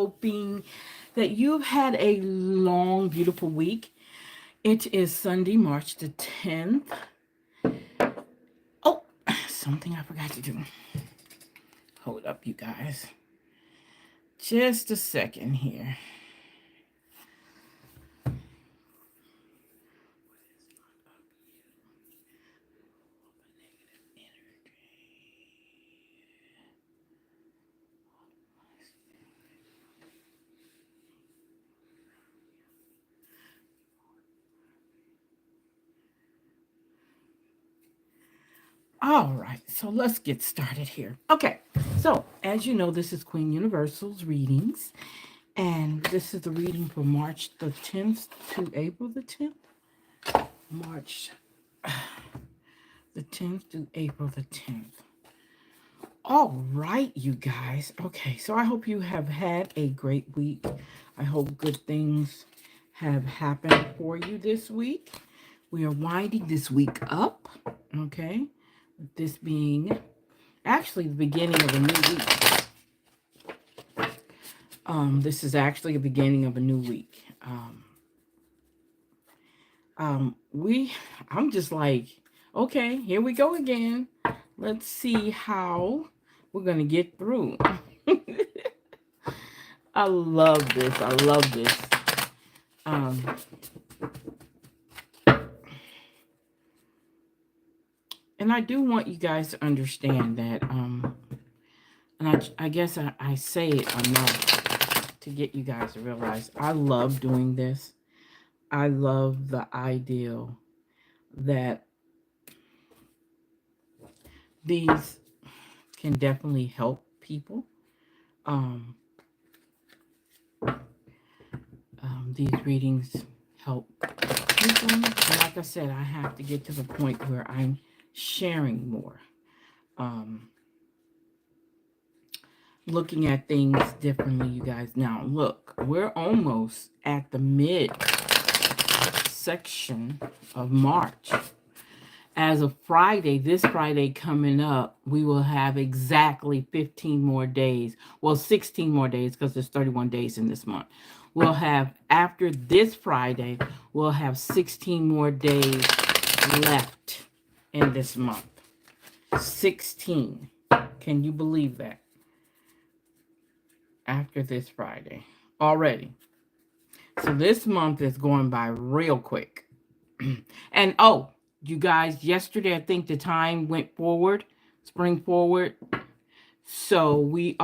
hoping that you've had a long, beautiful week. It is Sunday, March the 10th. Oh, something I forgot to do. Hold up, you guys. Just a second here. All right, so let's get started here. Okay, so as you know, this is Queen Universal's readings, and this is the reading for March the 10th to April the 10th. March the 10th to April the 10th. All right, you guys. Okay, so I hope you have had a great week. I hope good things have happened for you this week. We are winding this week up, okay? This being actually the beginning of a new week. This is actually the beginning of a new week. I'm just like, okay, here we go again. Let's see how we're gonna get through. I love this. I love this. And I do want you guys to understand that, and I guess I say it enough to get you guys to realize I love doing this. I love the ideal that these can definitely help people. These readings help people. And like I said, I have to get to the point where I'm sharing more. Looking at things differently, you guys. Now, look, we're almost at the mid section of March. As of Friday, this Friday coming up, we will have exactly 15 more days. Well, 16 more days because there's 31 days in this month. We'll have, after this Friday, we'll have 16 more days left in this month. 16. Can you believe that? After this Friday. Already. So this month is going by real quick. And oh, you guys, yesterday I think the time went forward, spring forward. So we're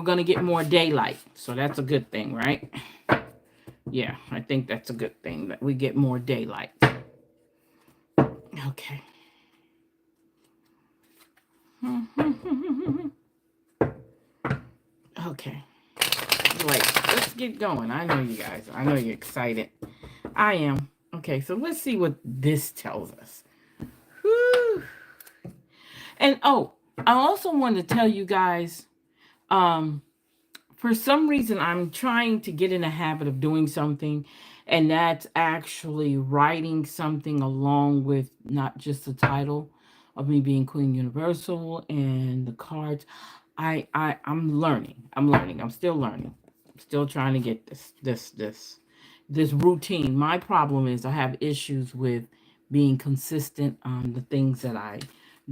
going to get more daylight. So that's a good thing, right? Yeah, I think that's a good thing that we get more daylight. Okay. Okay. Like, let's get going. I know you guys. I know you're excited. I am. Okay, so let's see what this tells us. Whew. And oh, I also want to tell you guys, for some reason I'm trying to get in a habit of doing something, and that's actually writing something along with not just the title of me being Queen Universal and the cards. I'm learning. I'm still learning. I'm still trying to get this routine. My problem is I have issues with being consistent on the things that I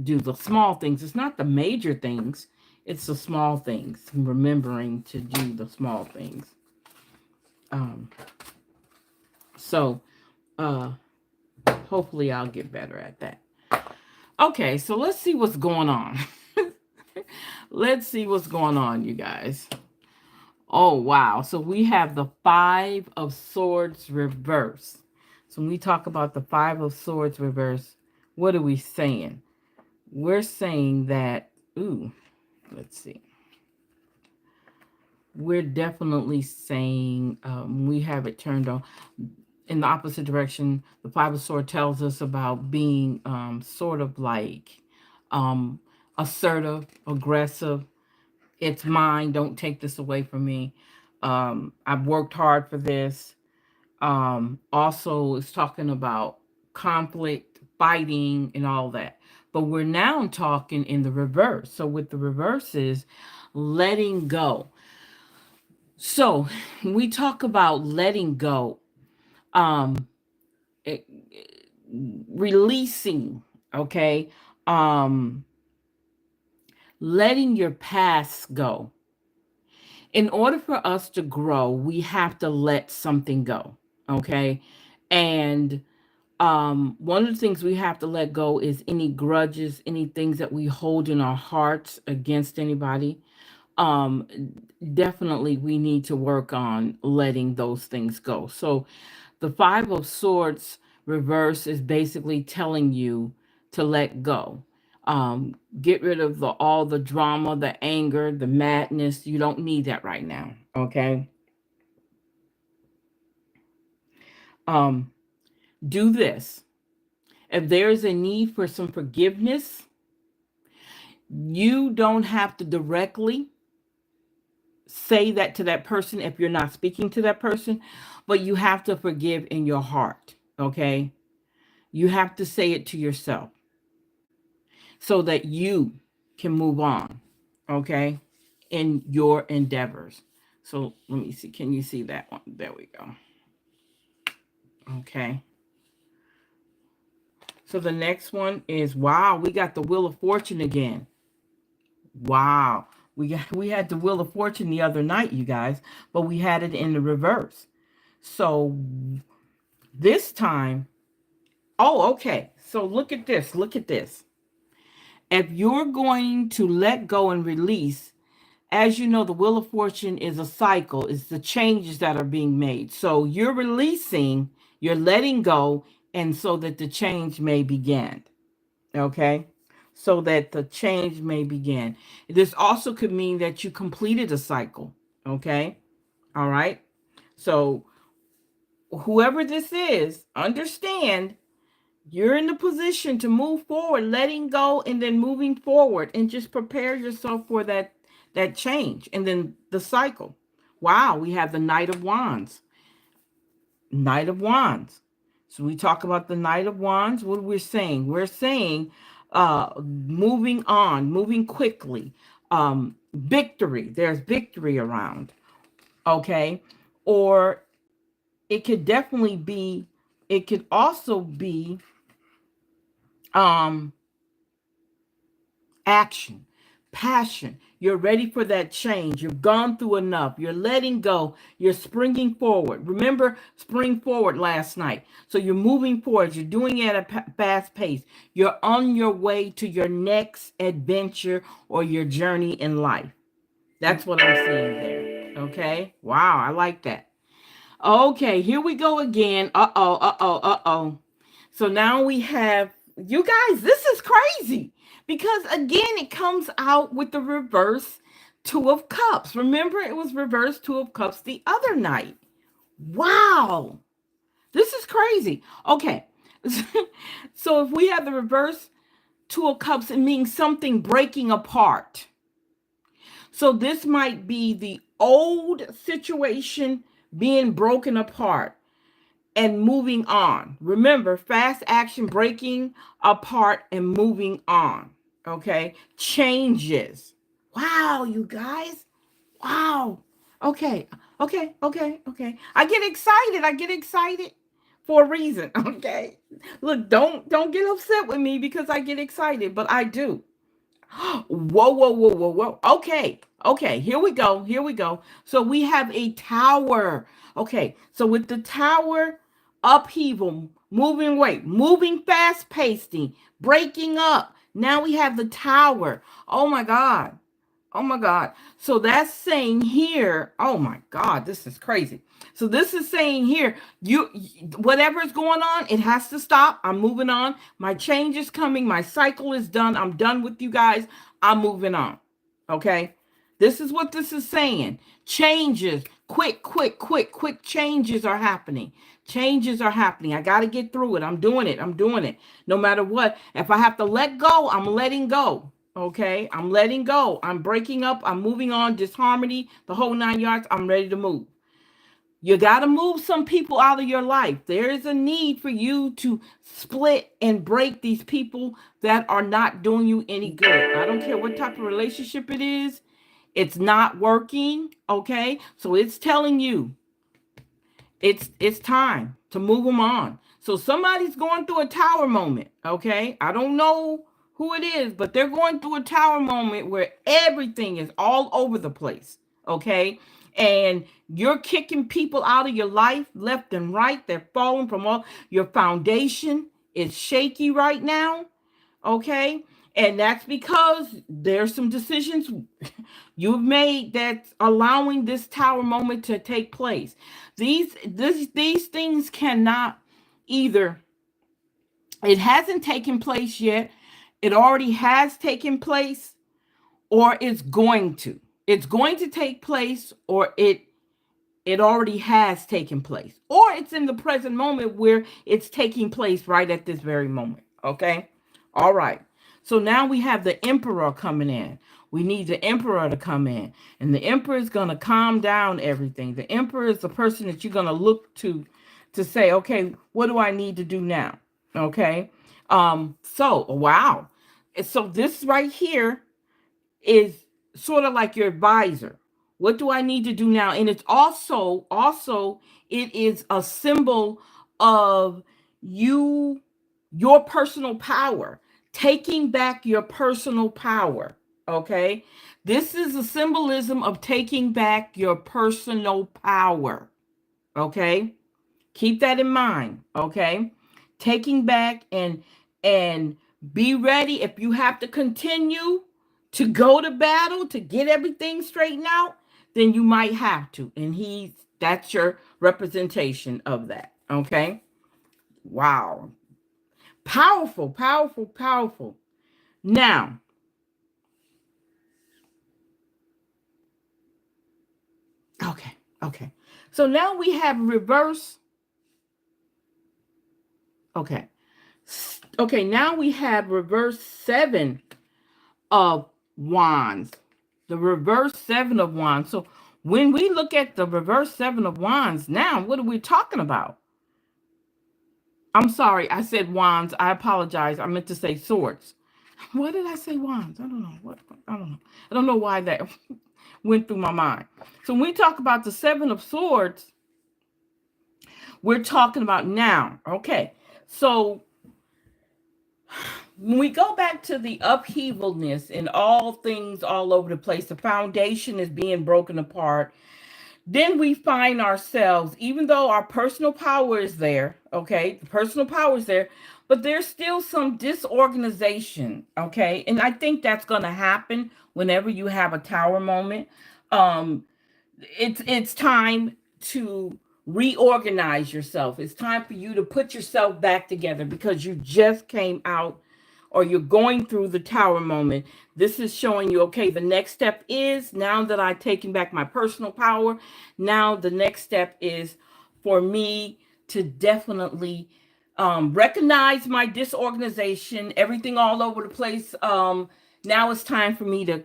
do, the small things. It's not the major things, it's the small things, remembering to do the small things. So hopefully I'll get better at that. Okay, so let's see what's going on. Let's see what's going on, you guys. Oh, wow. So we have the Five of Swords reverse. So when we talk about the Five of Swords reverse, what are we saying? We're saying that, let's see. We're definitely saying, we have it turned on in the opposite direction. The Five of Swords tells us about being sort of like assertive, aggressive. It's mine. Don't take this away from me. I've worked hard for this. Also, it's talking about conflict, fighting, and all that. But we're now talking in the reverse. So with the reverse is letting go. So we talk about letting go, um, it- releasing, okay, um, letting your past go. In order for us to grow, we have to let something go, okay? And one of the things we have to let go is any grudges, any things that we hold in our hearts against anybody. um Definitely we need to work on letting those things go. So the Five of Swords reverse is basically telling you to let go. Get rid of all the drama, the anger, the madness. You don't need that right now. Okay. um do this. If there is a need for some forgiveness, you don't have to directly say that to that person if you're not speaking to that person, but you have to forgive in your heart. Okay. You have to say it to yourself so that you can move on. Okay. In your endeavors. So let me see. Can you see that one? There we go. Okay. So the next one is, wow, we got the Wheel of Fortune again. Wow. We had the Wheel of Fortune the other night, you guys, but we had it in the reverse. So this time, oh, okay. So look at this. Look at this. If you're going to let go and release, as you know, the Wheel of Fortune is a cycle, it's the changes that are being made. So you're releasing, you're letting go, and so that the change may begin. Okay? So that the change may begin. This also could mean that you completed a cycle. Okay? All right? So whoever this is, understand you're in the position to move forward, letting go and then moving forward, and just prepare yourself for that change and then the cycle. Wow, we have the Knight of Wands. Knight of Wands. So we talk about the Knight of Wands. What we're saying? We're saying moving on, moving quickly. Victory. There's victory around. Okay. Or it could definitely be, it could also be um action, passion. You're ready for that change. You've gone through enough. You're letting go. You're springing forward. Remember, spring forward last night. So you're moving forward. You're doing it at a fast pace. You're on your way to your next adventure or your journey in life. That's what I'm seeing there. Okay. Wow. I like that. Okay. Here we go again. Uh oh. Uh oh. Uh oh. So now we have, you guys, this is crazy because again, it comes out with the reverse Two of Cups. Remember, it was reverse Two of Cups the other night. Wow. This is crazy. Okay. So if we have the reverse Two of Cups, it means something breaking apart. So this might be the old situation being broken apart and moving on. Remember, fast action, breaking apart and moving on. Okay. Changes. Wow, you guys. Wow. Okay. Okay. Okay. Okay. I get excited. I get excited for a reason. Okay. Look, don't get upset with me because I get excited, but I do. Whoa, whoa, whoa, whoa, whoa. Okay. Okay. Here we go. Here we go. So we have a tower. Okay. So with the tower, upheaval, moving weight, moving fast pacing, breaking up. Now we have the tower. Oh my God. Oh my God. So that's saying here, oh my God, this is crazy. So this is saying here, you whatever is going on, it has to stop. I'm moving on. My change is coming. My cycle is done. I'm done with you guys. I'm moving on. Okay? This is what this is saying. Changes, quick changes are happening. Changes are happening. I got to get through it. I'm doing it. I'm doing it. No matter what. If I have to let go, I'm letting go. Okay, I'm letting go. I'm breaking up. I'm moving on. Disharmony, the whole 9 yards. I'm ready to move. You got to move some people out of your life. There is a need for you to split and break these people that are not doing you any good. I don't care what type of relationship it is. It's not working, okay? So it's telling you it's time to move them on. So somebody's going through a tower moment, okay? I don't know who it is, but they're going through a tower moment where everything is all over the place, okay? And you're kicking people out of your life left and right. They're falling from all your foundation is shaky right now, okay? And that's because there's some decisions you've made that's allowing this tower moment to take place. These things cannot either, it hasn't taken place yet, it already has taken place, or it's going to. It's going to take place, or it already has taken place, or it's in the present moment where it's taking place right at this very moment. Okay. All right. So now we have the emperor coming in. We need the emperor to come in, and the emperor is going to calm down everything. The emperor is the person that you're going to look to say, okay, what do I need to do now? Okay. So wow. So this right here is sort of like your advisor. What do I need to do now? And it's also it is a symbol of you, your personal power, taking back your personal power. Okay. This is a symbolism of taking back your personal power. Okay. Keep that in mind. Okay. Taking back and be ready if you have to continue to go to battle to get everything straightened out, then you might have to. And that's your representation of that. Okay. Wow. Powerful, powerful, powerful. Now, okay, okay. So now we have reverse. Okay. Okay, now we have reverse 7 of wands. The reverse 7 of wands. So when we look at the reverse 7 of wands, now what are we talking about? I'm sorry, I said wands. I apologize. I meant to say swords. Why did I say wands? I don't know. I don't know. I don't know why that went through my mind. So when we talk about the 7 of swords, we're talking about now. Okay. So when we go back to the upheavalness and all things all over the place, the foundation is being broken apart. Then we find ourselves, even though our personal power is there, okay, the personal power is there, but there's still some disorganization, okay, and I think that's going to happen whenever you have a tower moment. Um, it's time to reorganize yourself. It's time for you to put yourself back together because you just came out or you're going through the tower moment. This is showing you, okay, the next step is now that I've taken back my personal power. Now the next step is for me to definitely recognize my disorganization, everything all over the place. Now it's time for me to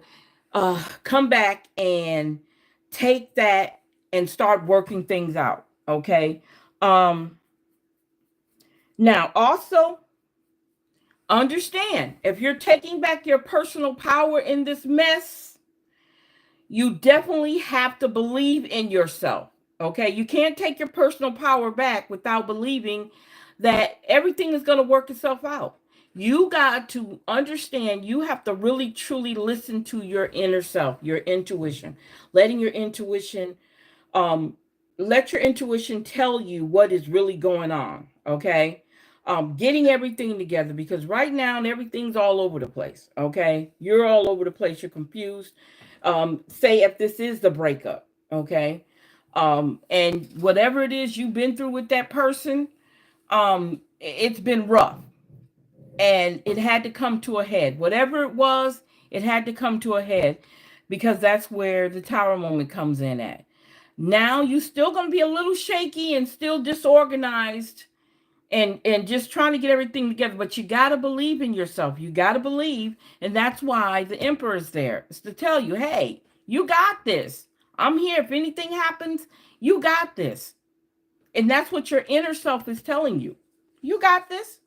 come back and take that and start working things out. Okay. Now also, understand, if you're taking back your personal power in this mess, you definitely have to believe in yourself. Okay. You can't take your personal power back without believing that everything is going to work itself out. You got to understand, you have to really truly listen to your inner self, your intuition, letting your intuition, let your intuition tell you what is really going on. Okay. Getting everything together because right now everything's all over the place. Okay. You're all over the place. You're confused. Say if this is the breakup. Okay. And whatever it is you've been through with that person, it's been rough and it had to come to a head. Whatever it was, it had to come to a head because that's where the tower moment comes in at. Now you're still going to be a little shaky and still disorganized and just trying to get everything together, but you got to believe in yourself. You got to believe, and that's why the emperor is there. It's to tell you, hey, you got this. I'm here. If anything happens, you got this. And that's what your inner self is telling you. You got this.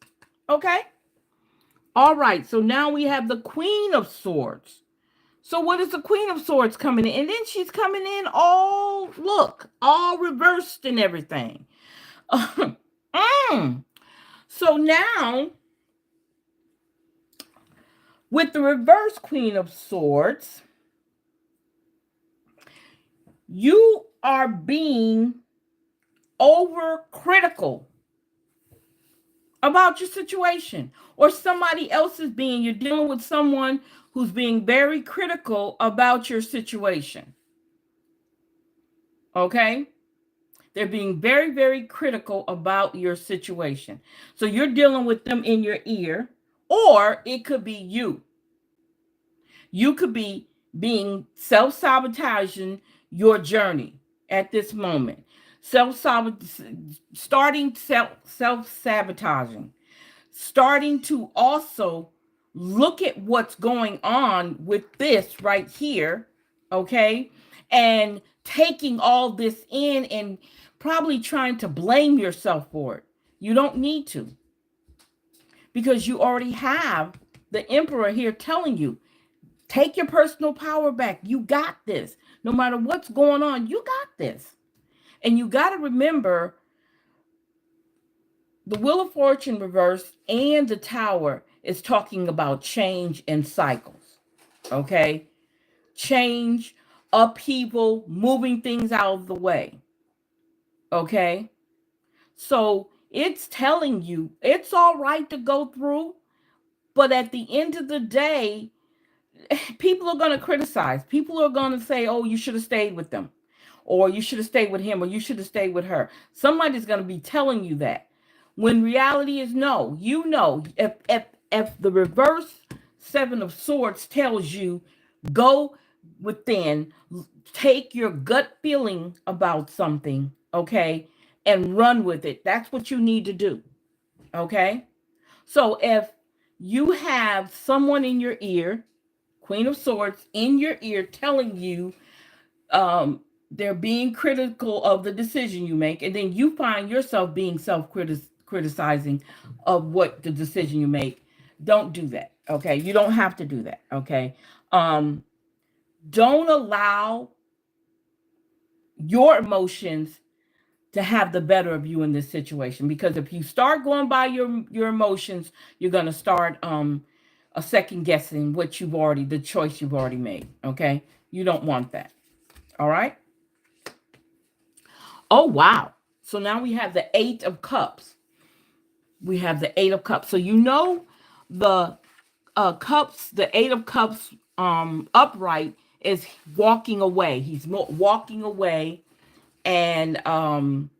Okay? All right. So now we have the Queen of Swords. So what is the Queen of Swords coming in? And then she's coming in all, look, all reversed and everything. So now, with the reverse Queen of Swords, you are being overcritical about your situation, or somebody else is being, you're dealing with someone who's being very critical about your situation. Okay? They're being very, very critical about your situation. So you're dealing with them in your ear, or it could be you. You could be being self-sabotaging your journey at this moment. Starting self-sabotaging. Starting to also look at what's going on with this right here, okay? And taking all this in and probably trying to blame yourself for it. You don't need to, because you already have the Emperor here telling you, take your personal power back. You got this. No matter what's going on, you got this. And you got to remember, the Wheel of Fortune reversed and the Tower is talking about change and cycles. Okay? Change, upheaval, moving things out of the way. Okay? So it's telling you it's all right to go through, but at the end of the day, people are going to criticize. People are going to say, oh, you should have stayed with them, or you should have stayed with him, or you should have stayed with her. Somebody's going to be telling you that. When reality is no. You know, if the reverse Seven of Swords tells you, go within, take your gut feeling about something, okay, and run with it. That's what you need to do, okay? So if you have someone in your ear, Queen of Swords in your ear, telling you they're being critical of the decision you make, and then you find yourself being self-criticizing of what the decision you make, don't do that, okay? You don't have to do that, okay? Don't allow your emotions to have the better of you in this situation, because if you start going by your emotions, you're going to start a second guessing what you've already, the choice you've already made, okay? You don't want that. All right? Oh, wow. So now we have the Eight of Cups. We have the Eight of Cups. So you know the cups, the Eight of Cups upright is walking away. He's walking away and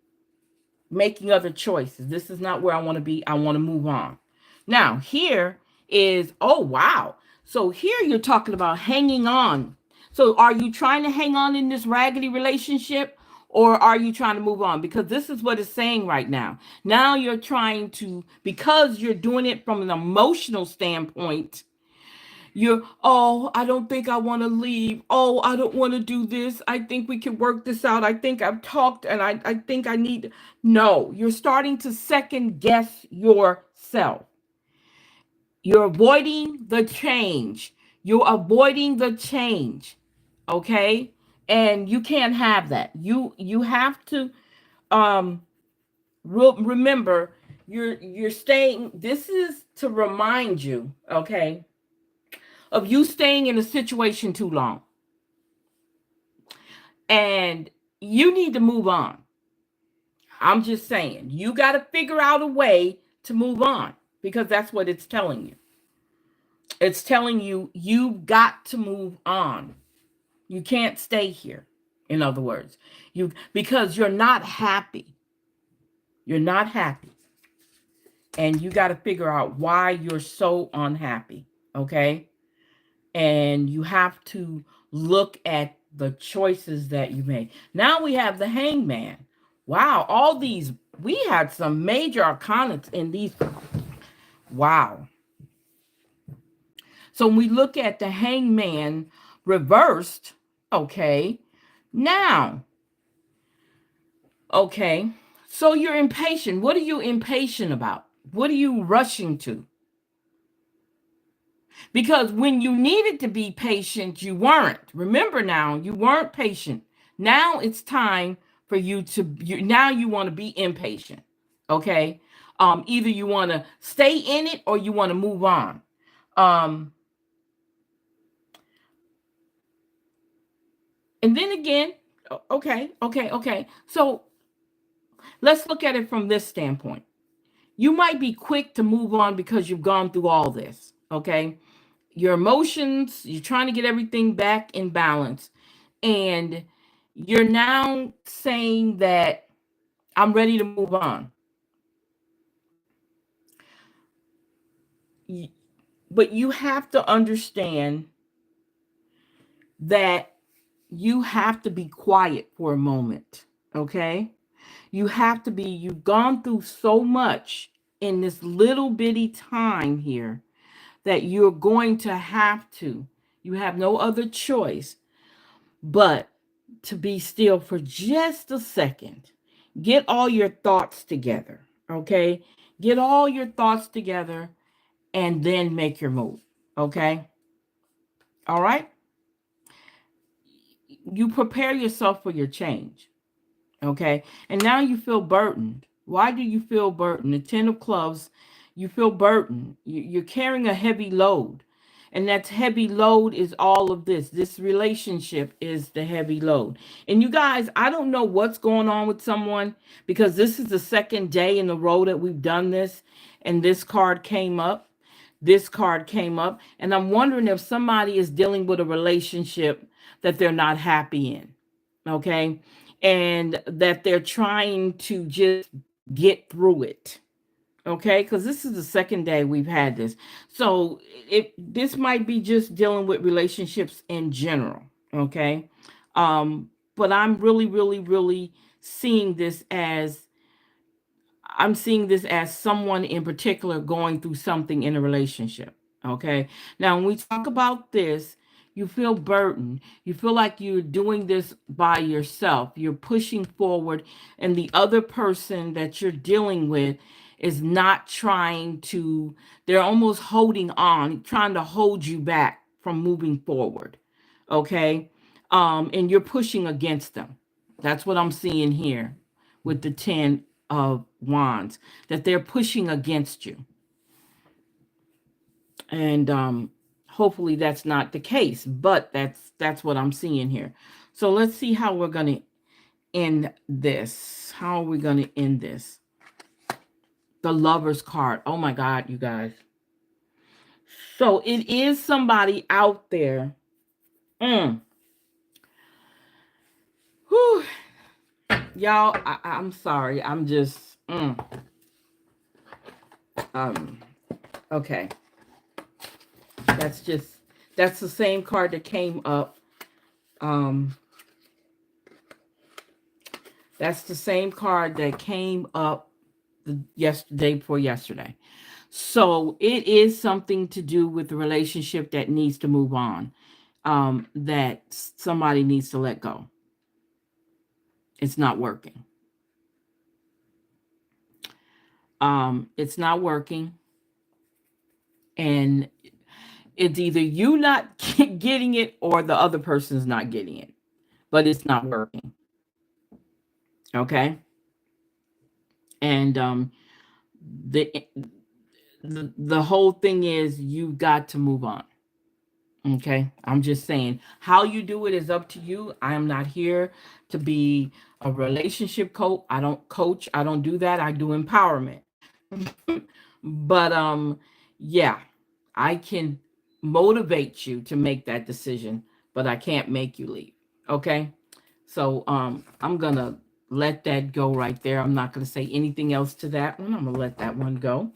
making other choices. This is not where I want to be. I want to move on. Now, here is, oh, wow. So here you're talking about hanging on. So are you trying to hang on in this raggedy relationship, or are you trying to move on? Because this is what it's saying right now. Now you're trying to, because you're doing it from an emotional standpoint, you're, oh, I don't think I want to leave. Oh, I don't want to do this. I think we can work this out. I think I've talked and I think I need. No, you're starting to second guess yourself. You're avoiding the change. You're avoiding the change. Okay? And you can't have that. You have to remember, you're staying, this is to remind you, okay, of you staying in a situation too long. And you need to move on. I'm just saying, you got to figure out a way to move on, because that's what it's telling you. It's telling you, you've got to move on. You can't stay here. In other words, because you're not happy. You're not happy. And you got to figure out why you're so unhappy. Okay? And you have to look at the choices that you made. Now we have the Hangman. Wow, all these, we had some major arcana in these. Wow. So when we look at the Hangman reversed, okay, now, okay, so you're impatient. What are you impatient about? What are you rushing to? Because when you needed to be patient, you weren't. Remember now, you weren't patient. Now it's time for you to, now you want to be impatient. Okay. Either you want to stay in it or you want to move on. Um, and then again, okay. So let's look at it from this standpoint. You might be quick to move on because you've gone through all this. Okay. Your emotions, you're trying to get everything back in balance. And you're now saying that I'm ready to move on. But you have to understand that you have to be quiet for a moment. Okay. You've gone through so much in this little bitty time here that you're going to have to, you have no other choice but to be still for just a second. Get all your thoughts together, okay? Get all your thoughts together and then make your move, okay? All right? You prepare yourself for your change, okay? And now you feel burdened. Why do you feel burdened? The 10 of clubs, you feel burdened. You're carrying a heavy load. And that heavy load is all of this. This relationship is the heavy load. And you guys, I don't know what's going on with someone because this is the second day in a row that we've done this. And this card came up. This card came up. And I'm wondering if somebody is dealing with a relationship that they're not happy in. Okay. And that they're trying to just get through it. Okay, because this is the second day we've had this. So this might be just dealing with relationships in general. Okay. But I'm really seeing this as, I'm seeing this as someone in particular going through something in a relationship. Okay. Now, when we talk about this, you feel burdened. You feel like you're doing this by yourself. You're pushing forward, and the other person that you're dealing with is not trying to, they're almost holding on, trying to hold you back from moving forward. Okay. And you're pushing against them. That's what I'm seeing here with the 10 of wands, that they're pushing against you. And hopefully that's not the case, but that's what I'm seeing here. So let's see how we're going to end this. How are we going to end this? The Lover's card. Oh my God, you guys. So it is somebody out there. Whew. Y'all, I'm sorry. I'm just okay. That's the same card that came up. That's the same card that came up yesterday before yesterday. So it is something to do with the relationship that needs to move on. That somebody needs to let go. It's not working. It's not working. And it's either you not getting it or the other person's not getting it. But it's not working. Okay? And the whole thing is you've got to move on. Okay, I'm just saying how you do it is up to you. I am not here to be a relationship coach. I don't coach. I don't do that. I do empowerment. But yeah, I can motivate you to make that decision, but I can't make you leave. Okay, so I'm gonna let that go right there. I'm not gonna say anything else to that one. I'm gonna let that one go.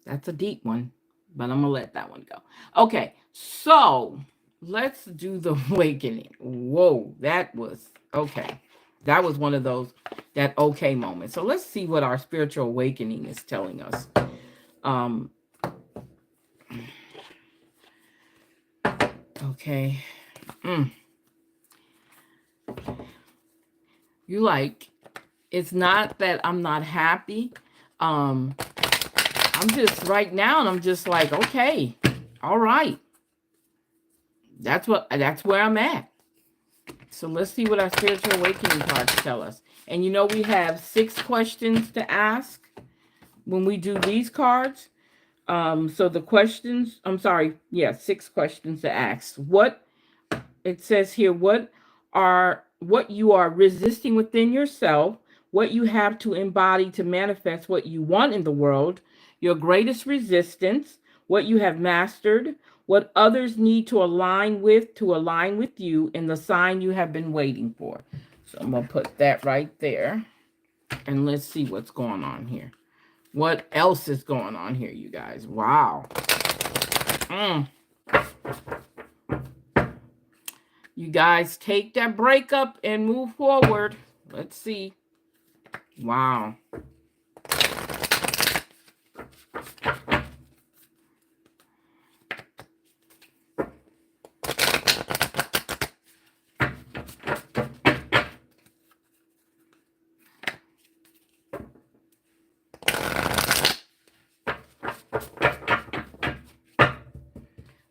That's a deep one, but I'm gonna let that one go. Okay, so let's do the awakening. Whoa, that was okay. That was one of those that okay moments. So let's see what our spiritual awakening is telling us. Okay. You like, it's not that I'm not happy. I'm just right now, and I'm just like, okay, All right. That's where I'm at. So let's see what our spiritual awakening cards tell us. And you know, we have 6 questions to ask when we do these cards. So the questions, I'm sorry, yeah, 6 questions to ask. What it says here, what you are resisting within yourself, what you have to embody to manifest what you want in the world, your greatest resistance, what you have mastered, what others need to align with you, and the sign you have been waiting for. So I'm going to put that right there. And let's see what's going on here. What else is going on here, you guys? Wow. You guys take that breakup and move forward. Let's see. Wow.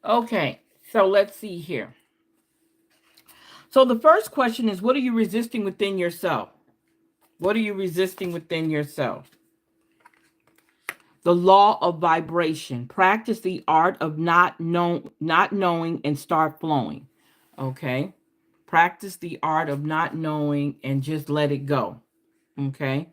Okay, so let's see here. So the first question is, what are you resisting within yourself? What are you resisting within yourself? The law of vibration. Practice the art of not knowing and start flowing. Okay? Practice the art of not knowing and just let it go. Okay?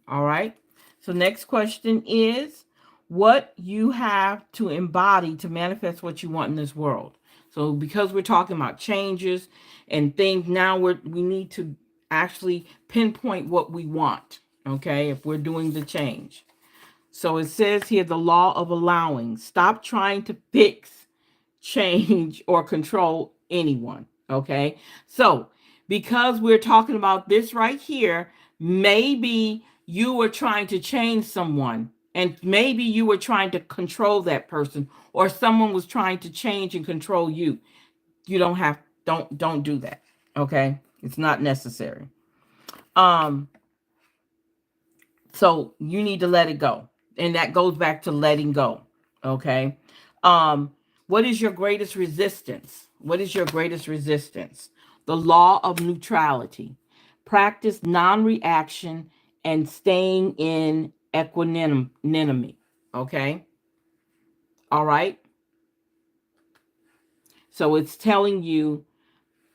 All right? So next question is, what you have to embody to manifest what you want in this world. So because we're talking about changes and things, now we need to actually pinpoint what we want, okay, if we're doing the change. So it says here, the law of allowing. Stop trying to fix, change, or control anyone, okay? So because we're talking about this right here, maybe you were trying to change someone, and maybe you were trying to control that person, or someone was trying to change and control you. You don't do that. Okay? It's not necessary. So you need to let it go. And that goes back to letting go. Okay? What is your greatest resistance? What is your greatest resistance? The law of neutrality. Practice non-reaction and staying in equanimity. Okay? All right? So it's telling you,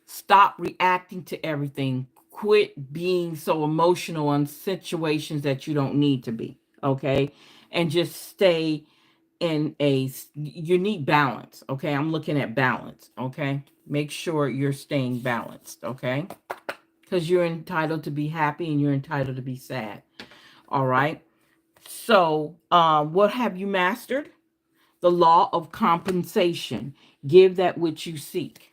stop reacting to everything. Quit being so emotional on situations that you don't need to be. Okay? And just stay in a unique balance. Okay? I'm looking at balance. Okay? Make sure you're staying balanced. Okay? Because you're entitled to be happy and you're entitled to be sad. All right? So, what have you mastered? The law of compensation. Give that which you seek.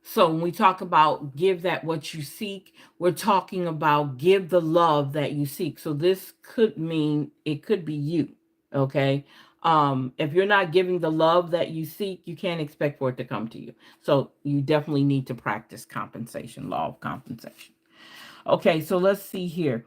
So when we talk about give that what you seek, we're talking about give the love that you seek. So this could mean it could be you. Okay. If you're not giving the love that you seek, you can't expect for it to come to you. So you definitely need to practice compensation, law of compensation. Okay, so let's see here.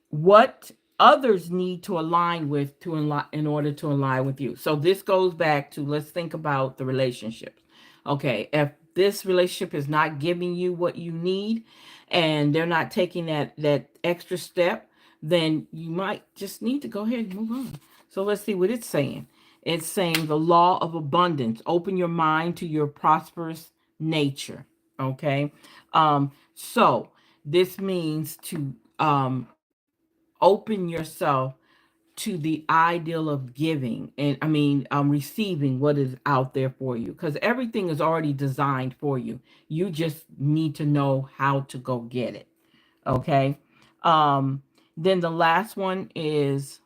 What others need to align with in order to align with you. So this goes back to, let's think about the relationships. Okay, if this relationship is not giving you what you need and they're not taking that extra step, then you might just need to go ahead and move on. So let's see what it's saying. It's saying the law of abundance. Open your mind to your prosperous nature. Okay. So this means to open yourself to the ideal of giving and receiving what is out there for you, because everything is already designed for you. You just need to know how to go get it. Okay. Then the last one is,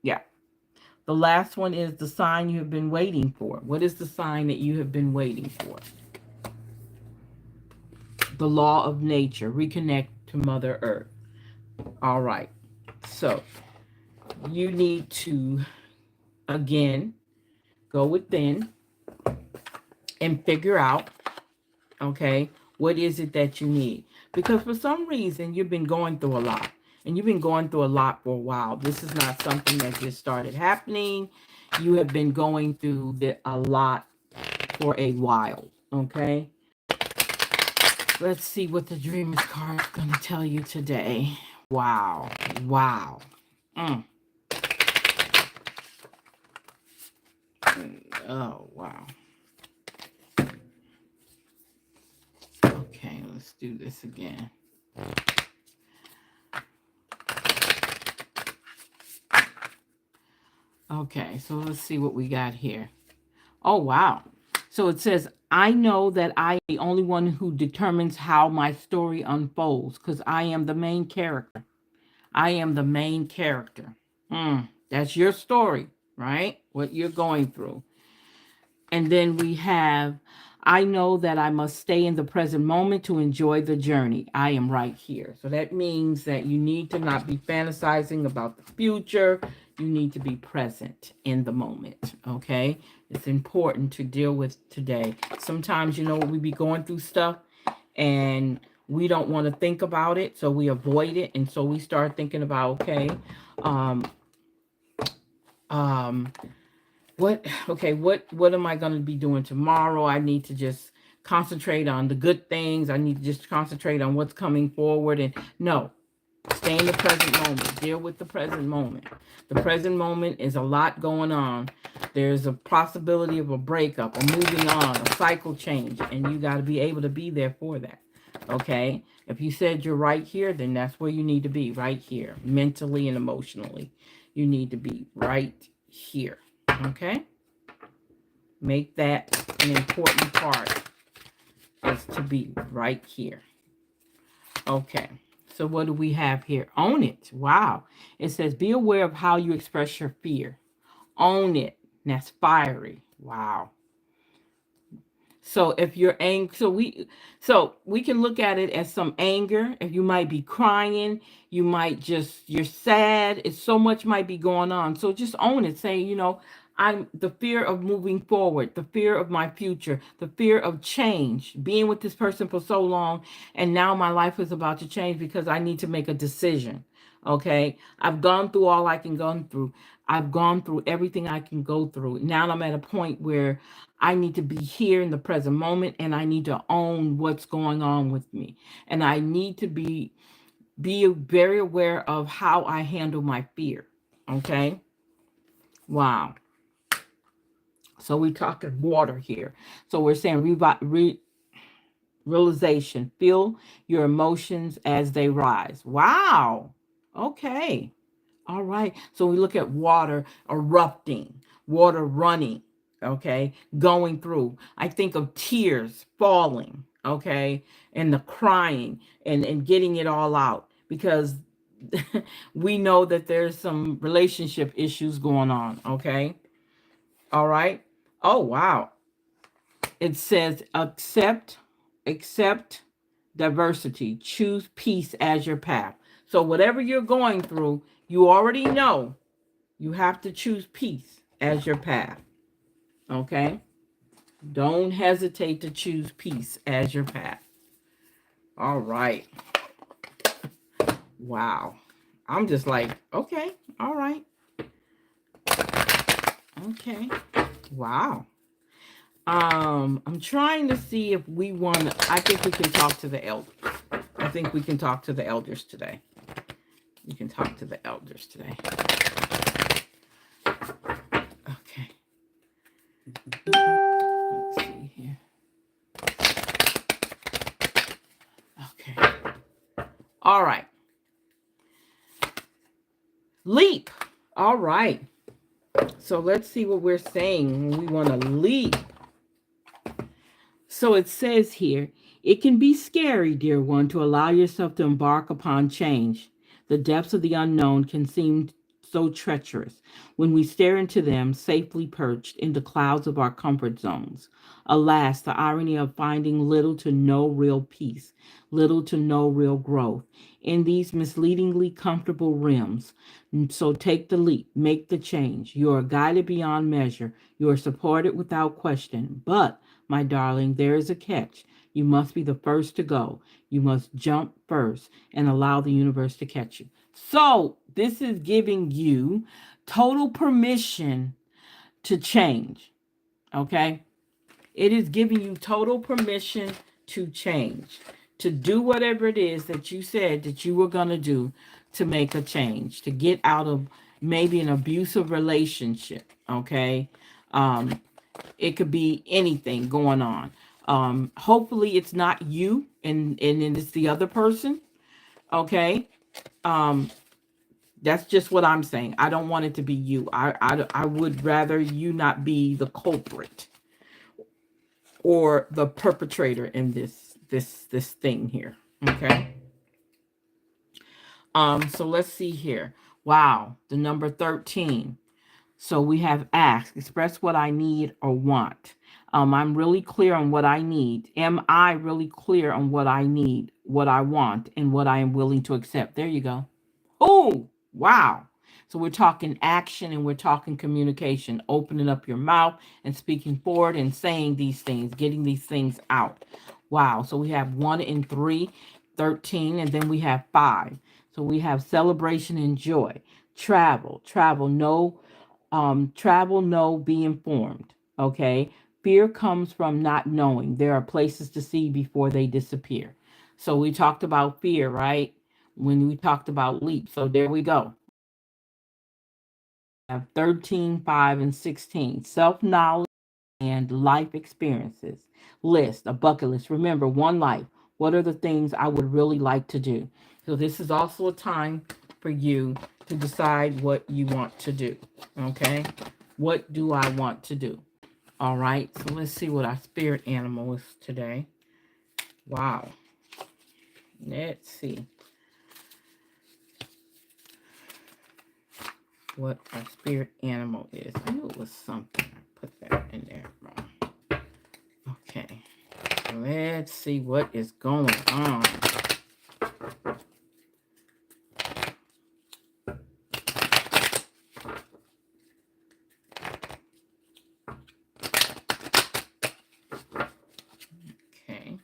the last one is the sign you have been waiting for. What is the sign that you have been waiting for? The law of nature. Reconnect to Mother Earth. All right. So you need to, again, go within and figure out, okay, what is it that you need? Because for some reason, you've been going through a lot. And you've been going through a lot for a while. This is not something that just started happening. You have been going through a lot for a while. Okay. Let's see what the Dreamers card is going to tell you today. Wow. Wow. Oh, wow. Okay, let's do this again. Okay, so let's see what we got here. Oh, wow. So it says, I know that I am the only one who determines how my story unfolds because I am the main character. I am the main character. That's your story, right? What you're going through. And then we have, I know that I must stay in the present moment to enjoy the journey. I am right here. So that means that you need to not be fantasizing about the future. You need to be present in the moment. Okay. It's important to deal with today. Sometimes, we be going through stuff and we don't want to think about it. So we avoid it. And so we start thinking about, okay, what am I going to be doing tomorrow? I need to just concentrate on the good things. I need to just concentrate on what's coming forward. And no, stay in the present moment. Deal with the present moment. The present moment is a lot going on. There's a possibility of a breakup, a moving on, a cycle change, and you got to be able to be there for that. Okay? If you said you're right here, then that's where you need to be, right here, mentally and emotionally. You need to be right here. Okay? Make that an important part, is to be right here. Okay. So what do we have here? Own it. Wow. It says, be aware of how you express your fear. Own it. That's fiery. Wow. So if you're angry, so we can look at it as some anger. If you might be crying, you're sad. It's so much might be going on. So just own it. Say, I'm the fear of moving forward, the fear of my future, the fear of change, being with this person for so long. And now my life is about to change because I need to make a decision. Okay. I've gone through all I can go through. I've gone through everything I can go through. Now I'm at a point where I need to be here in the present moment and I need to own what's going on with me. And I need to be very aware of how I handle my fear. Okay. Wow. So we're talking water here. So we're saying realization. Feel your emotions as they rise. Wow. Okay. All right. So we look at water erupting, water running, okay, going through. I think of tears falling, okay, and the crying and getting it all out because we know that there's some relationship issues going on, okay? All right. Oh, wow. It says accept diversity, choose peace as your path. So whatever you're going through, you already know you have to choose peace as your path. Okay? Don't hesitate to choose peace as your path. All right. Wow. I'm just like, okay, all right. Okay. Wow. I'm trying to see if we want to, I think we can talk to the elders. I think we can talk to the elders today. You can talk to the elders today. Okay. Let's see here. Okay. All right. Leap. All right. So let's see what we're saying when we want to leap. So it says here, it can be scary, dear one, to allow yourself to embark upon change. The depths of the unknown can seem so treacherous when we stare into them, safely perched in the clouds of our comfort zones. Alas, the irony of finding little to no real peace, little to no real growth in these misleadingly comfortable rims. So take the leap, make the change. You are guided beyond measure. You are supported without question. But, my darling, there is a catch. You must be the first to go. You must jump first and allow the universe to catch you. So this is giving you total permission to change. Okay. It is giving you total permission to change, to do whatever it is that you said that you were going to do to make a change, to get out of maybe an abusive relationship. Okay. Um, it could be anything going on. Hopefully it's not you and it's the other person. Okay. Um, that's just what I'm saying. I don't want it to be you. I would rather you not be the culprit or the perpetrator in this thing here. Okay. So let's see here. Wow, the number 13. So we have ask, express what I need or want. I'm really clear on what I need. Am I really clear on what I need, what I want, and what I am willing to accept? There you go. Oh, wow. So we're talking action and we're talking communication, opening up your mouth and speaking forward and saying these things, getting these things out. Wow. So we have 1 and 3, 13, and then we have 5. So we have celebration and joy, travel, no, be informed. Okay. Fear comes from not knowing. There are places to see before they disappear. So we talked about fear, right? When we talked about leap. So there we go. Have 13, 5, and 16. Self-knowledge and life experiences. List, a bucket list. Remember, one life. What are the things I would really like to do? So this is also a time for you to decide what you want to do. Okay? What do I want to do? All right. So let's see what our spirit animal is today. Wow. Let's see what our spirit animal is. I knew it was something. I put that in there wrong. Okay. Let's see what is going on. Okay.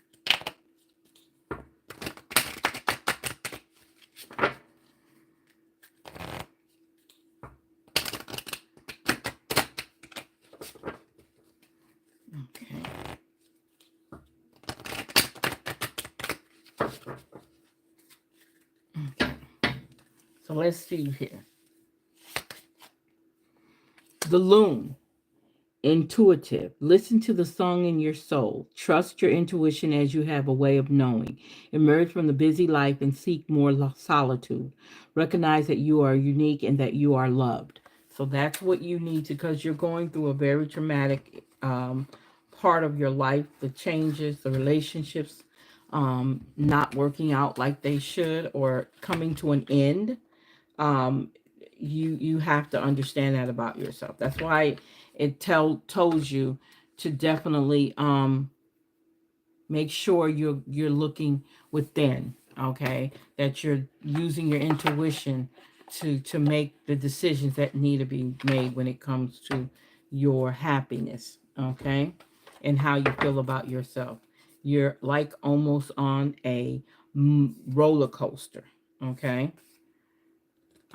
Okay. Okay. So let's see here. The loon. Intuitive. Listen to the song in your soul. Trust your intuition as you have a way of knowing. Emerge from the busy life and seek more solitude. Recognize that you are unique and that you are loved. So that's what you need to, because you're going through a very traumatic part of your life, the changes, the relationships not working out like they should or coming to an end. um you have to understand that about yourself. That's why it tells you to definitely make sure you're looking within. Okay, that you're using your intuition to make the decisions that need to be made when it comes to your happiness. Okay, and how you feel about yourself. You're like almost on a roller coaster. Okay.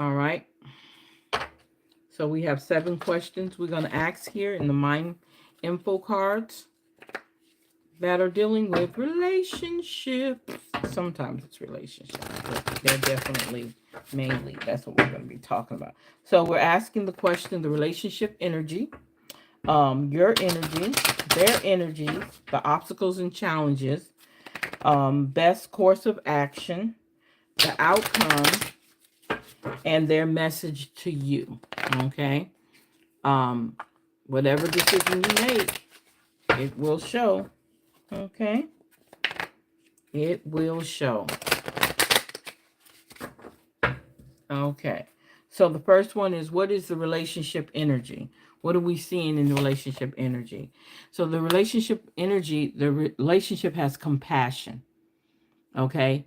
All right. So we have 7 questions we're going to ask here in the mind info cards that are dealing with relationships. Sometimes it's relationships, but they're definitely mainly that's what we're going to be talking about. So we're asking the question: the relationship energy, your energy, their energy, the obstacles and challenges, best course of action, the outcome, and their message to you. Okay. Um, whatever decision you make, it will show. Okay. It will show. Okay. So the first one is, what is the relationship energy? What are we seeing in the relationship energy? So the relationship energy, the relationship has compassion. Okay.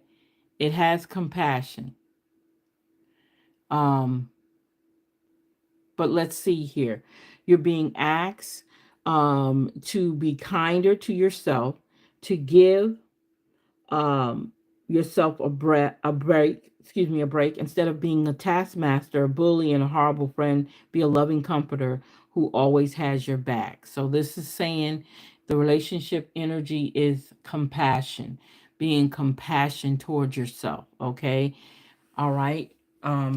It has compassion. Um, but let's see here. You're being asked to be kinder to yourself, to give yourself a break, a break. Instead of being a taskmaster, a bully, and a horrible friend, be a loving comforter who always has your back. So this is saying the relationship energy is compassion, being compassion towards yourself. Okay. All right.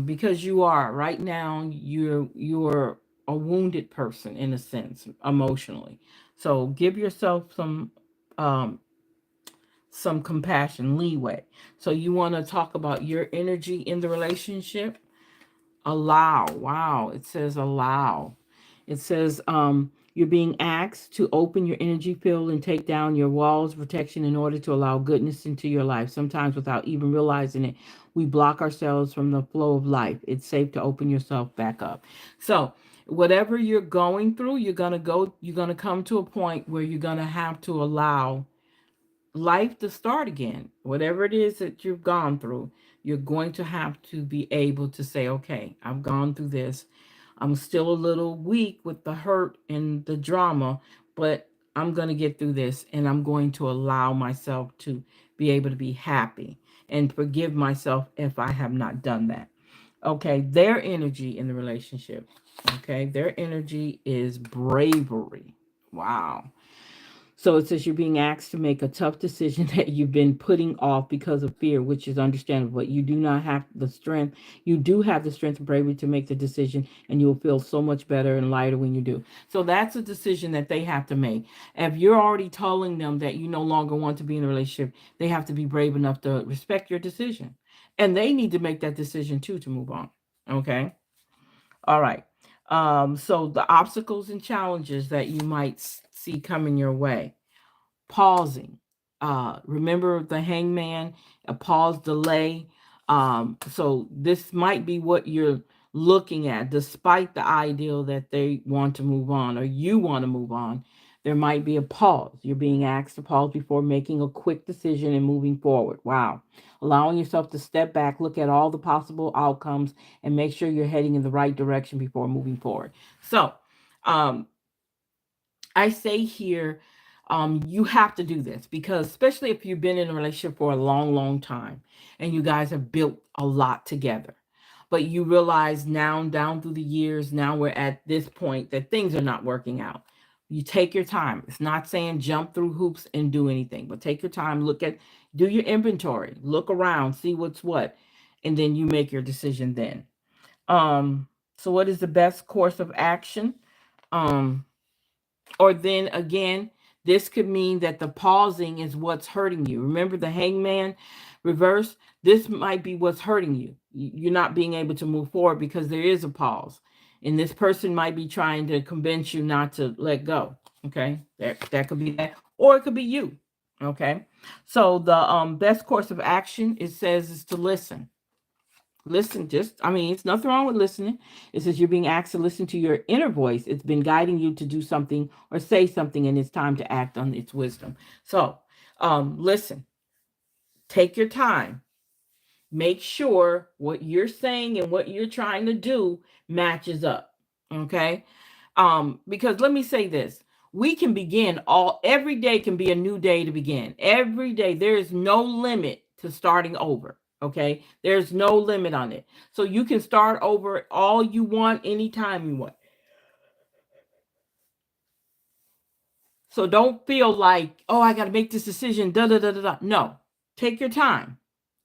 Because you are right now, you're a wounded person in a sense, emotionally. So give yourself um some compassion, leeway. So you want to talk about your energy in the relationship. Allow. Wow, it says allow. It says you're being asked to open your energy field and take down your walls of protection in order to allow goodness into your life. Sometimes without even realizing it, we block ourselves from the flow of life. It's safe to open yourself back up. So whatever you're going through, you're gonna come to a point where you're gonna have to allow life to start again. Whatever it is that you've gone through, you're going to have to be able to say, okay, I've gone through this. I'm still a little weak with the hurt and the drama, but I'm going to get through this, and I'm going to allow myself to be able to be happy and forgive myself if I have not done that. Okay, their energy in the relationship. Okay, their energy is bravery. Wow. So it says you're being asked to make a tough decision that you've been putting off because of fear, which is understandable. But you do not have the strength. You do have the strength and bravery to make the decision, and you will feel so much better and lighter when you do. So that's a decision that they have to make. If you're already telling them that you no longer want to be in a relationship, they have to be brave enough to respect your decision. And they need to make that decision too to move on. Okay. All right. So the obstacles and challenges that you might see coming your way. Pausing. Remember the hangman, a pause, delay. So this might be what you're looking at, despite the ideal that they want to move on or you want to move on. There might be a pause. You're being asked to pause before making a quick decision and moving forward. Wow. Allowing yourself to step back, look at all the possible outcomes, and make sure you're heading in the right direction before moving forward. So, um, I say here, you have to do this because, especially if you've been in a relationship for a long, long time and you guys have built a lot together, but you realize now, down through the years, now we're at this point that things are not working out. You take your time. It's not saying jump through hoops and do anything, but take your time, do your inventory, look around, see what's what, and then you make your decision then. Um, so, what is the best course of action? Um, or then again, this could mean that the pausing is what's hurting you. Remember the hangman reverse? This might be what's hurting you. You're not being able to move forward because there is a pause. And this person might be trying to convince you not to let go. Okay. That could be that. Or it could be you. Okay. So the best course of action, it says, is to listen. Listen, it's nothing wrong with listening. It says you're being asked to listen to your inner voice. It's been guiding you to do something or say something, and it's time to act on its wisdom. So, listen, take your time. Make sure what you're saying and what you're trying to do matches up. Okay. Because let me say this. We can begin every day can be a new day to begin. Every day. There is no limit to starting over. Okay. There's no limit on it. So you can start over all you want, anytime you want. So don't feel like, oh, I got to make this decision. Da da da da da. No. Take your time.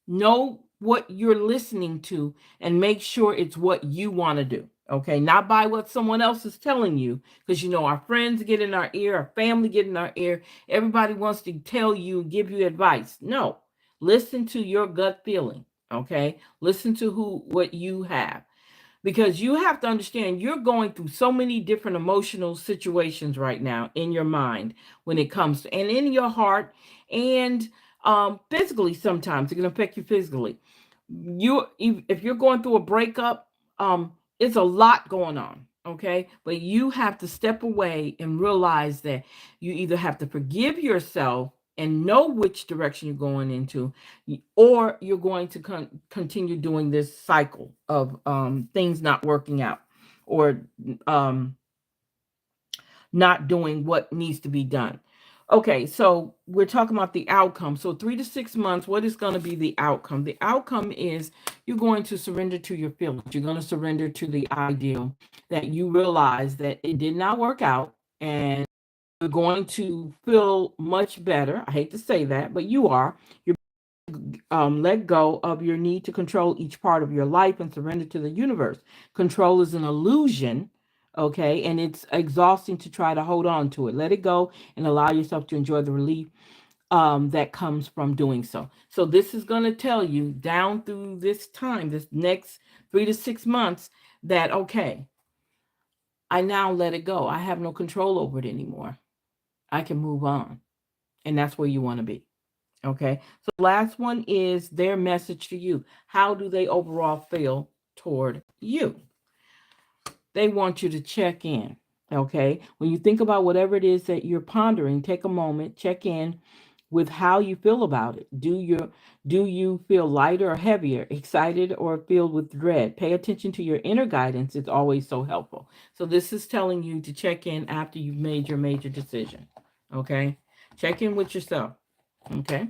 Know what you're listening to and make sure it's what you want to do. Okay, not by what someone else is telling you, because our friends get in our ear, our family get in our ear. Everybody wants to tell you, give you advice. No, listen to your gut feeling. Okay, listen to what you have, because you have to understand you're going through so many different emotional situations right now in your mind when it comes to, and in your heart, and physically. Sometimes it can affect you physically. If you're going through a breakup, it's a lot going on. Okay, but you have to step away and realize that you either have to forgive yourself and know which direction you're going into, or you're going to continue doing this cycle of things not working out, or um, not doing what needs to be done. Okay, so we're talking about the outcome. So 3 to 6 months, what is going to be the outcome? The outcome is you're going to surrender to your feelings. You're going to surrender to the ideal that you realize that it did not work out, and you're going to feel much better. I hate to say that, but you are. You're let go of your need to control each part of your life and surrender to the universe. Control is an illusion, okay? And it's exhausting to try to hold on to it. Let it go and allow yourself to enjoy the relief that comes from doing so. So, this is going to tell you down through this time, this next 3 to 6 months, that, okay, I now let it go. I have no control over it anymore. I can move on. And that's where you want to be. Okay. So the last one is their message to you. How do they overall feel toward you? They want you to check in. Okay. When you think about whatever it is that you're pondering, take a moment, check in with how you feel about it. Do you feel lighter or heavier, excited or filled with dread? Pay attention to your inner guidance. It's always so helpful. So this is telling you to check in after you've made your major decision. Okay. Check in with yourself. Okay.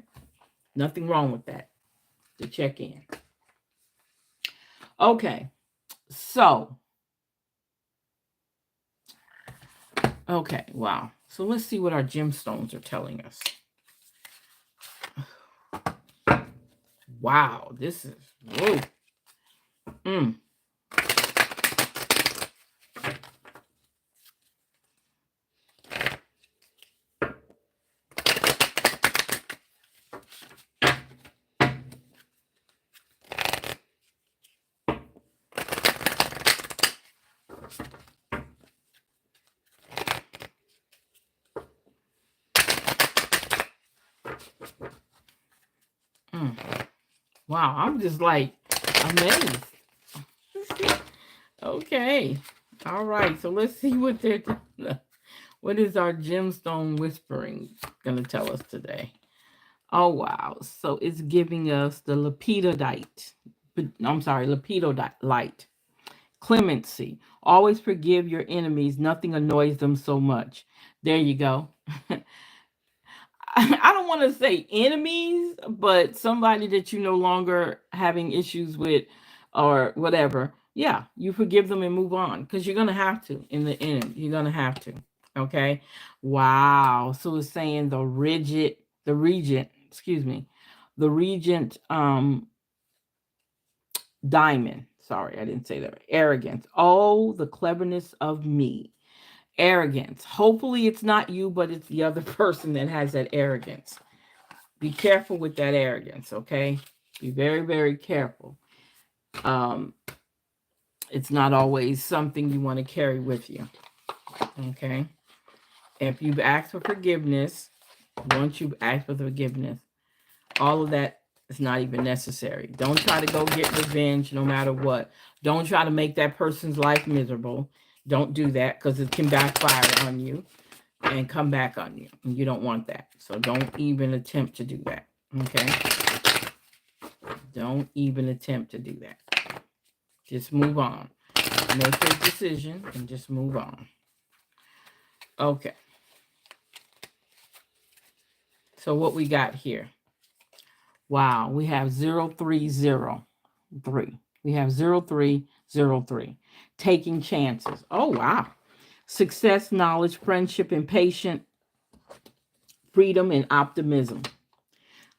Nothing wrong with that, to check in. Okay, so, okay, wow. So let's see what our gemstones are telling us. Wow, this is, whoa. Mm. Mm. Wow, I'm just like amazed. Okay, all right, so let's see what what is our gemstone whispering going to tell us today? Oh, wow. So it's giving us the lepidolite. I'm sorry, lepidolite. Clemency. Always forgive your enemies. Nothing annoys them so much. There you go. I don't want to say enemies, but somebody that you no longer having issues with or whatever. Yeah, you forgive them and move on because you're going to have to in the end. You're going to have to. Okay. Wow. So it's saying the regent, excuse me, the regent diamond. Sorry, I didn't say that. Arrogance. Oh, the cleverness of me. Arrogance. Hopefully it's not you, but it's the other person that has that arrogance. Be careful with that arrogance, okay? Be very, very careful. It's not always something you want to carry with you, okay? If you've asked for forgiveness, once you've asked for forgiveness, all of that is not even necessary. Don't try to go get revenge no matter what. Don't try to make that person's life miserable. Don't do that because it can backfire on you and come back on you. And you don't want that. So don't even attempt to do that. Okay? Don't even attempt to do that. Just move on. Make your decision and just move on. Okay. So what we got here? Wow, we have 0303. We have 0303. Taking chances. Oh, wow. Success, knowledge, friendship, and patient, freedom, and optimism.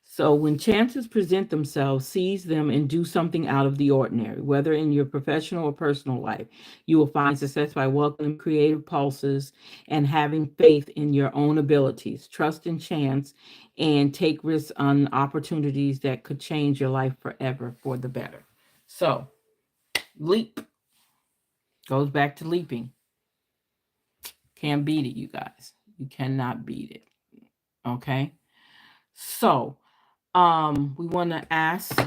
So when chances present themselves, seize them and do something out of the ordinary, whether in your professional or personal life. You will find success by welcoming creative pulses and having faith in your own abilities. Trust in chance and take risks on opportunities that could change your life forever for the better. So, leap goes back to leaping. Can't beat it, you guys. You cannot beat it. Okay? So, we want to ask,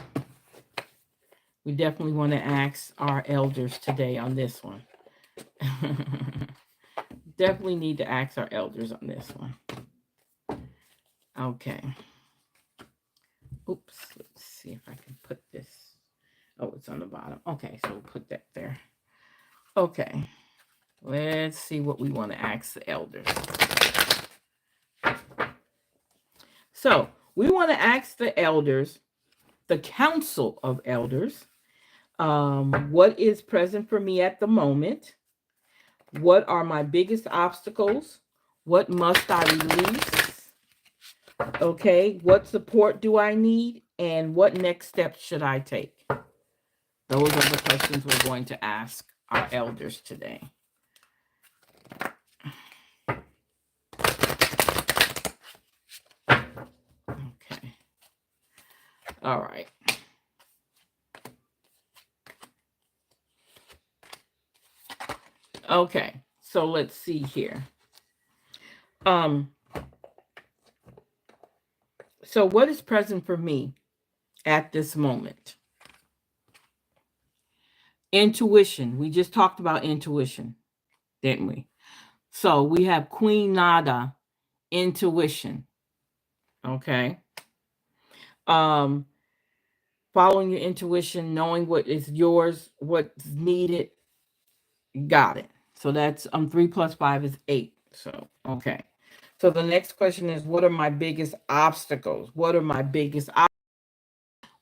we definitely want to ask our elders today on this one. Definitely need to ask our elders on this one. Okay. Oops. Let's see if I can put this. Oh, it's on the bottom. Okay, so we'll put that there. Okay. Let's see what we want to ask the elders. So we want to ask the elders, the council of elders, what is present for me at the moment? What are my biggest obstacles? What must I release? Okay, what support do I need? And what next steps should I take? Those are the questions we're going to ask our elders today. Okay. All right. Okay, so let's see here. So what is present for me at this moment? Intuition. We just talked about intuition, didn't we? So we have Queen Nada, intuition. Okay. Following your intuition, knowing what is yours, what's needed. Got it. So that's 3 plus 5 is 8. So okay. So the next question is, what are my biggest obstacles? What are my biggest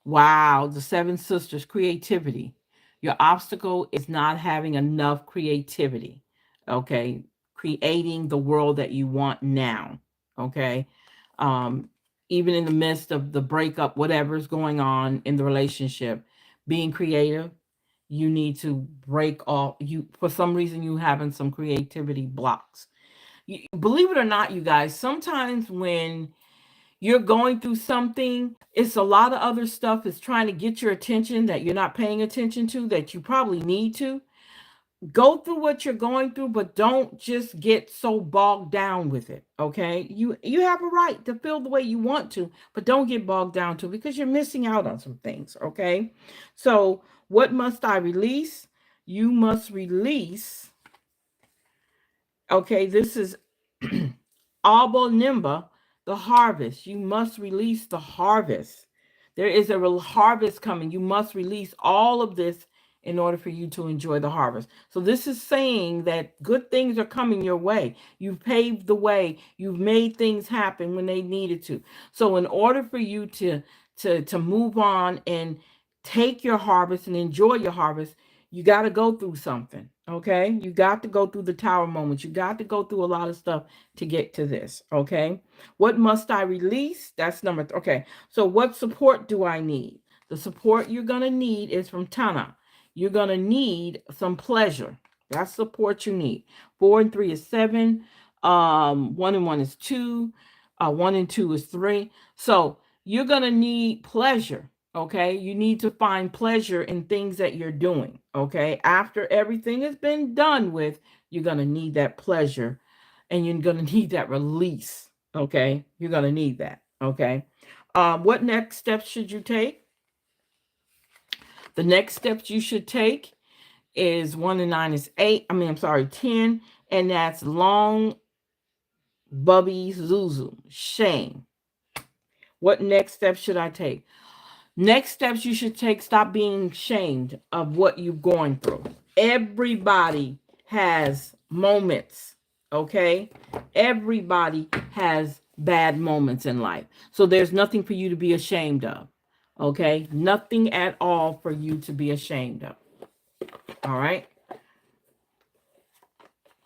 Wow, the 7 sisters, creativity. Your obstacle is not having enough creativity. Okay. Creating the world that you want now. Okay. Even in the midst of the breakup, whatever's going on in the relationship, being creative, you need to break off. You, for some reason, you having some creativity blocks. Believe it or not, you guys, sometimes when you're going through something, it's a lot of other stuff is trying to get your attention that you're not paying attention to, that you probably need to. Go through what you're going through, but don't just get so bogged down with it. Okay. You have a right to feel the way you want to, but don't get bogged down to it, because you're missing out on some things. Okay. So what must I release? You must release. Okay, this is Albo Nimba, the harvest. You must release the harvest. There is a harvest coming. You must release all of this in order for you to enjoy the harvest. So this is saying that good things are coming your way. You've paved the way. You've made things happen when they needed to. So in order for you to move on and take your harvest and enjoy your harvest, you got to go through something. Okay, you got to go through the tower moments. You got to go through a lot of stuff to get to this. Okay, what must I release? That's number okay. So what support do I need? The support you're going to need is from Tana. You're going to need some pleasure. That's support you need. 4 and 3 is 7. 1 and 1 is 2. 1 and 2 is 3. So you're going to need pleasure. Okay, you need to find pleasure in things that you're doing. Okay, after everything has been done with, you're going to need that pleasure, and you're going to need that release. Okay, you're going to need that. Okay, what next steps should you take? The next steps you should take is 1 and 9 is 8. I'm sorry, 10, and that's long Bubby Zuzu, shame. What next steps should I take? Next steps you should take, stop being ashamed of what you're going through. Everybody has moments, okay? Everybody has bad moments in life. So there's nothing for you to be ashamed of, okay? Nothing at all for you to be ashamed of, all right?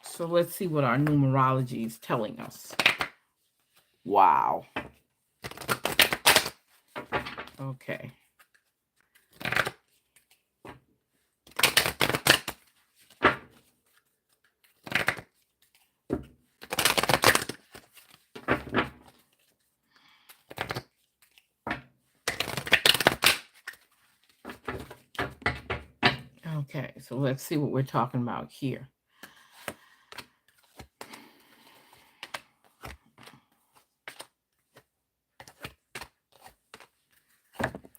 So let's see what our numerology is telling us. Wow. Okay. Okay, so let's see what we're talking about here.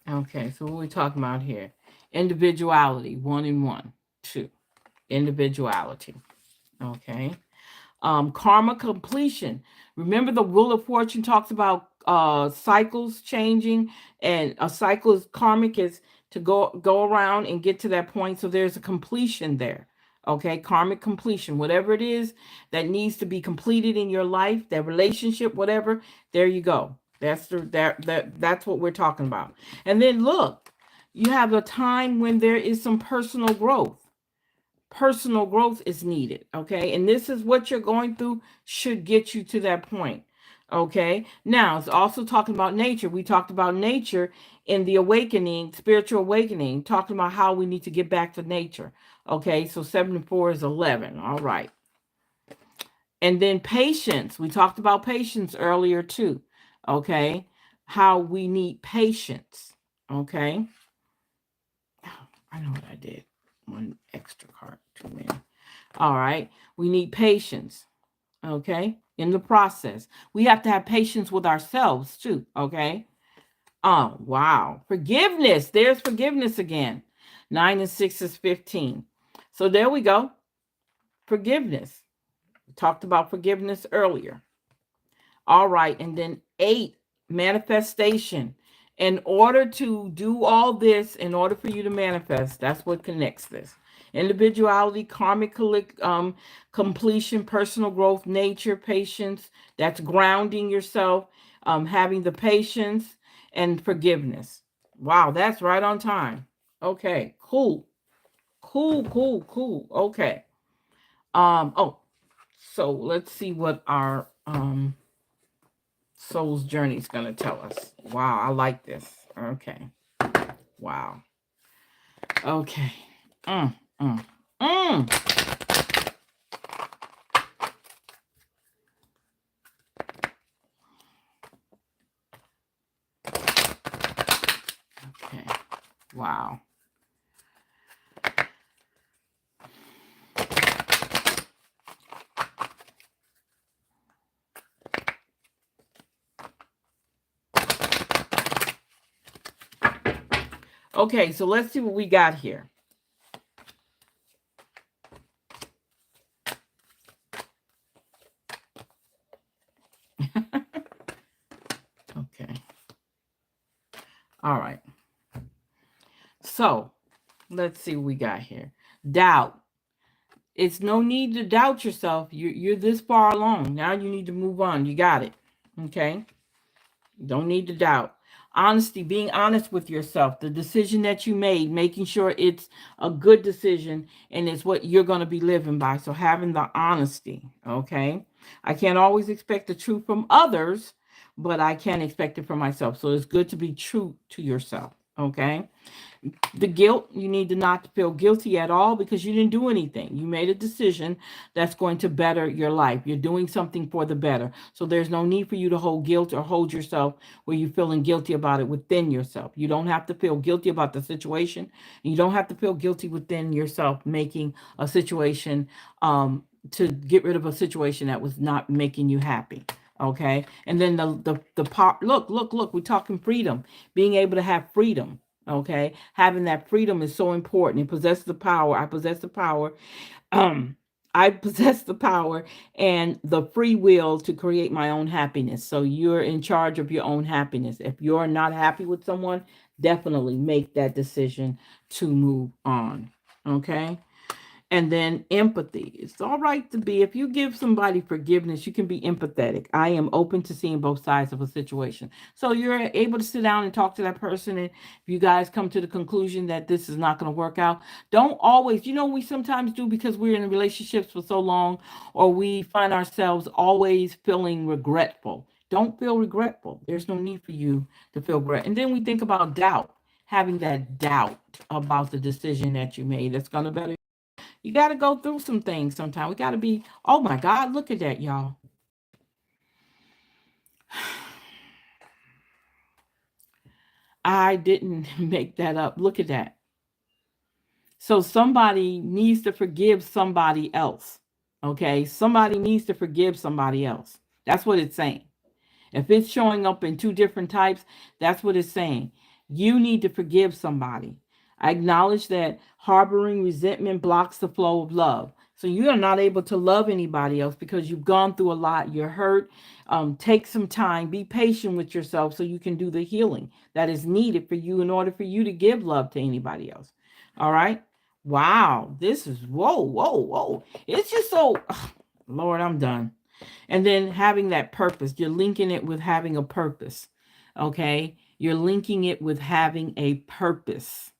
Okay, so what are we talking about here? Individuality, 1 and 1, 2. Individuality. Okay. Karma completion. Remember the Wheel of Fortune talks about cycles changing, and a cycle is karmic, is to go around and get to that point. So there's a completion there. Okay, karmic completion, whatever it is that needs to be completed in your life, that relationship, whatever, there you go. That's what we're talking about. And then look, you have a time when there is some personal growth. Personal growth is needed, okay? And this is what you're going through should get you to that point. Okay? Now, it's also talking about nature. We talked about nature in the awakening, spiritual awakening, talking about how we need to get back to nature. Okay? So 7 and 4 is 11. All right. And then patience. We talked about patience earlier too. Okay? How we need patience. Okay? Oh, I know what I did. One extra card, too many. All right. We need patience. Okay. In the process, we have to have patience with ourselves too. Okay. Oh, wow. Forgiveness. There's forgiveness again. 9 and 6 is 15. So there we go. Forgiveness. We talked about forgiveness earlier. All right. And then 8, manifestation. In order to do all this, in order for you to manifest, that's what connects this. Individuality, karmic completion, personal growth, nature, patience. That's grounding yourself, having the patience and forgiveness. Wow, that's right on time. Okay, cool. Cool, cool, cool. Okay. Oh, so let's see what our soul's journey is going to tell us. Wow, I like this. Okay. Wow. Okay. Mm, mm, mm. Okay. Wow. Okay, so let's see what we got here. Okay. All right. So let's see what we got here. Doubt. It's no need to doubt yourself. You're this far along. Now you need to move on. You got it. Okay. Don't need to doubt. Honesty, being honest with yourself, the decision that you made, making sure it's a good decision and it's what you're going to be living by. So having the honesty, okay? I can't always expect the truth from others, but I can expect it from myself. So it's good to be true to yourself, okay? The guilt, you need to not feel guilty at all because you didn't do anything. You made a decision that's going to better your life. You're doing something for the better. So there's no need for you to hold guilt or hold yourself where you're feeling guilty about it within yourself. You don't have to feel guilty about the situation. You don't have to feel guilty within yourself making a situation to get rid of a situation that was not making you happy. Okay. And then the part, look, we're talking freedom, being able to have freedom. Okay, having that freedom is so important. You possess the power. I possess the power. Um, I possess the power and the free will to create my own happiness. So you're in charge of your own happiness. If you're not happy with someone, definitely make that decision to move on. Okay. And then empathy. It's all right to be, if you give somebody forgiveness, you can be empathetic. I am open to seeing both sides of a situation. So you're able to sit down and talk to that person. And if you guys come to the conclusion that this is not going to work out, don't always, we sometimes do because we're in relationships for so long, or we find ourselves always feeling regretful. Don't feel regretful. There's no need for you to feel regret. And then we think about doubt, having that doubt about the decision that you made that's going to better. You got to go through some things sometimes. We got to be, oh my God, look at that, y'all. I didn't make that up. Look at that. So somebody needs to forgive somebody else. Okay. Somebody needs to forgive somebody else. That's what it's saying. If it's showing up in two different types, that's what it's saying. You need to forgive somebody. I acknowledge that harboring resentment blocks the flow of love. So you are not able to love anybody else because you've gone through a lot. You're hurt. Take some time. Be patient with yourself so you can do the healing that is needed for you in order for you to give love to anybody else. All right. Wow. This is whoa, whoa, whoa. It's just so, Lord, I'm done. And then having that purpose, you're linking it with having a purpose. Okay. You're linking it with having a purpose.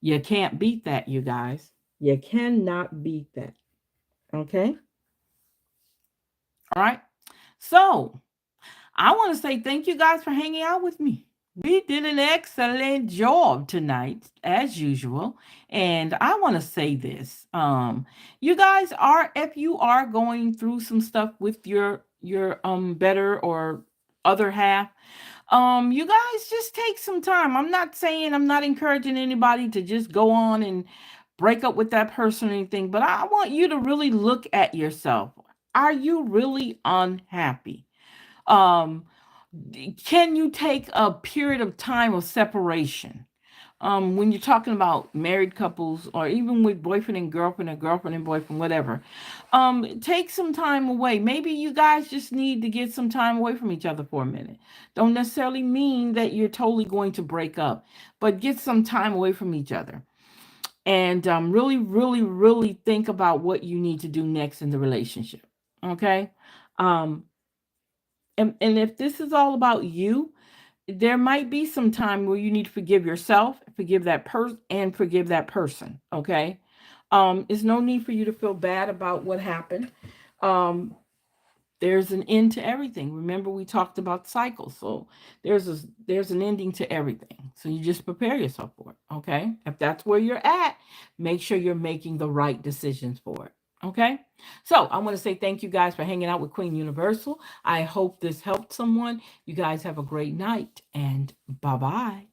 You can't beat that, you guys. You cannot beat that. Okay. All right. So I want to say thank you guys for hanging out with me. We did an excellent job tonight, as usual. And I want to say this. You guys are, if you are going through some stuff with your better or other half, you guys just take some time. I'm not encouraging anybody to just go on and break up with that person or anything, but I want you to really look at yourself. Are you really unhappy? Um, can you take a period of time of separation? When you're talking about married couples or even with boyfriend and girlfriend or girlfriend and boyfriend, whatever, take some time away. Maybe you guys just need to get some time away from each other for a minute. Don't necessarily mean that you're totally going to break up, but get some time away from each other. And really, really, really think about what you need to do next in the relationship. Okay. Um, and if this is all about you, there might be some time where you need to forgive yourself, forgive that person, and forgive that person. Okay. There's no need for you to feel bad about what happened. Um, there's an end to everything. Remember, we talked about cycles. So there's an ending to everything. So you just prepare yourself for it. Okay. If that's where you're at, make sure you're making the right decisions for it. Okay. So I want to say thank you guys for hanging out with Queen Universal. I hope this helped someone. You guys have a great night and bye bye.